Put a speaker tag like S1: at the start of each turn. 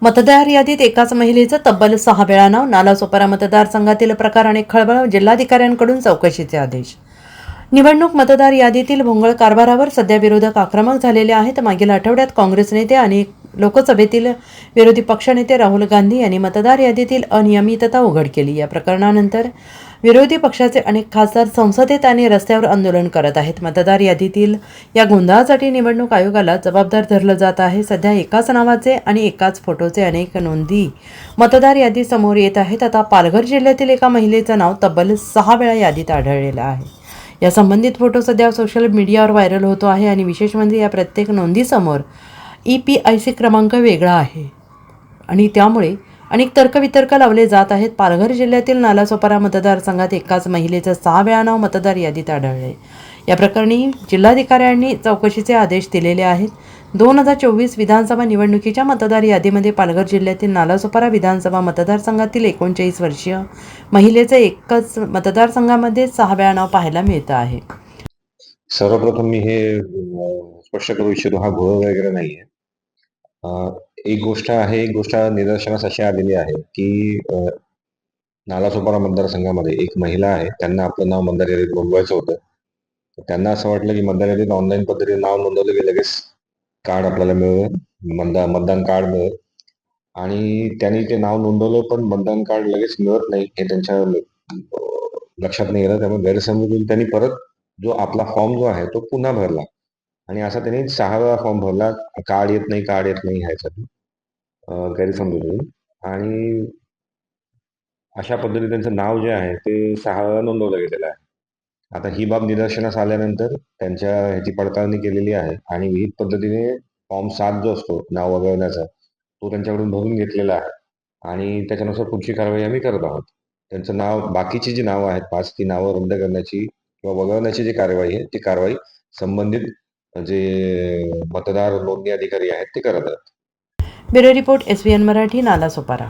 S1: मतदार यादीत एकाच महिलेचं तब्बल 6 वेळा नाव. नालासोपारा मतदारसंघातील प्रकार आणि खळबळ. जिल्हाधिकाऱ्यांकडून चौकशीचे आदेश. निवडणूक मतदार यादीतील भोंगळ कारभारावर सध्या विरोधक आक्रमक झालेले आहेत. मागील आठवड्यात काँग्रेस नेते आणि लोकसभेतील विरोधी पक्षनेते राहुल गांधी यांनी मतदार यादीतील अनियमितता उघड केली. या प्रकरणानंतर विरोधी पक्षाचे अनेक खासदार संसदेत आणि रस्त्यावर आंदोलन करत आहेत. मतदार यादीतील या गोंधळासाठी निवडणूक आयोगाला जबाबदार धरलं जात आहे. सध्या एकाच नावाचे आणि एकाच फोटोचे अनेक नोंदी मतदार यादीत समोर येत आहेत. आता पालघर जिल्ह्यातील एका महिलेचं नाव तब्बल 6 वेळा यादीत आढळलेलं आहे. या संबंधित फोटो सध्या सोशल मीडियावर व्हायरल होतो आहे आणि विशेष म्हणजे या प्रत्येक नोंदीसमोर EPIC क्रमांक वेगळा आहे आणि त्यामुळे अनेक तर्कवितर्क लावले जात आहेत. पालघर जिल्ह्यातील नालासोपारा मतदारसंघात एकाच महिलेचं 6 वेळा नाव मतदार यादीत आढळले. या प्रकरणी जिल्हाधिकाऱ्यांनी चौकशीचे आदेश दिलेले आहेत. 2024 विधानसभा निवडणुकीच्या मतदार यादीमध्ये पालघर जिल्ह्यातील नालासोपारा विधानसभा मतदारसंघातील 39 वर्षीय महिलेचे एकच मतदारसंघामध्ये 6 वेळा नाव पाहायला मिळतं आहे.
S2: सर्वप्रथम मी हे स्पष्ट करू इच्छितो, हा घोळ वगैरे नाहीये. एक गोष्ट निदर्शनास अशी आलेली आहे की नालासोपारा मतदारसंघामध्ये एक महिला आहे. त्यांना आपलं नाव मतदार यादीत नोंदवायचं होतं. त्यांना असं वाटलं की मतदार यादीत ऑनलाईन पद्धतीने नाव नोंदवलं की लगेच कार्ड आपल्याला मिळेल, मतदान कार्ड मिळेल आणि त्यांनी ते नाव नोंदवलं, पण मतदान कार्ड लगेच मिळत नाही हे त्यांच्या लक्षात नाही आलं. त्यामुळे गैरसमज होऊन त्यांनी परत जो आपला फॉर्म जो आहे तो पुन्हा भरला आणि असा त्यांनी 6 वेळा फॉर्म भरला. कार्ड येत नाही ह्यासाठी गैरसमज होऊन, आणि अशा पद्धतीने त्यांचं नाव जे आहे ते 6 वेळा नोंदवलं गेलेलं आहे. आता ही बाब निदर्शनास आल्यानंतर त्यांच्या ह्याची पडताळणी केलेली आहे आणि विहित पद्धतीने फॉर्म 7 जो असतो नाव वगळण्याचा, तो त्यांच्याकडून भरून घेतलेला आहे आणि त्याच्यानुसार पुढची कारवाई आम्ही करत आहोत. त्यांचं नाव, बाकीची जी नावं आहेत 5, ती नावं रद्द करण्याची किंवा वगळण्याची जी कारवाई आहे ती कारवाई संबंधित जे मतदार नोंदणी अधिकारी आहेत ते करत आहेत.
S1: Bureau report SBN Marathi, Nalasopara.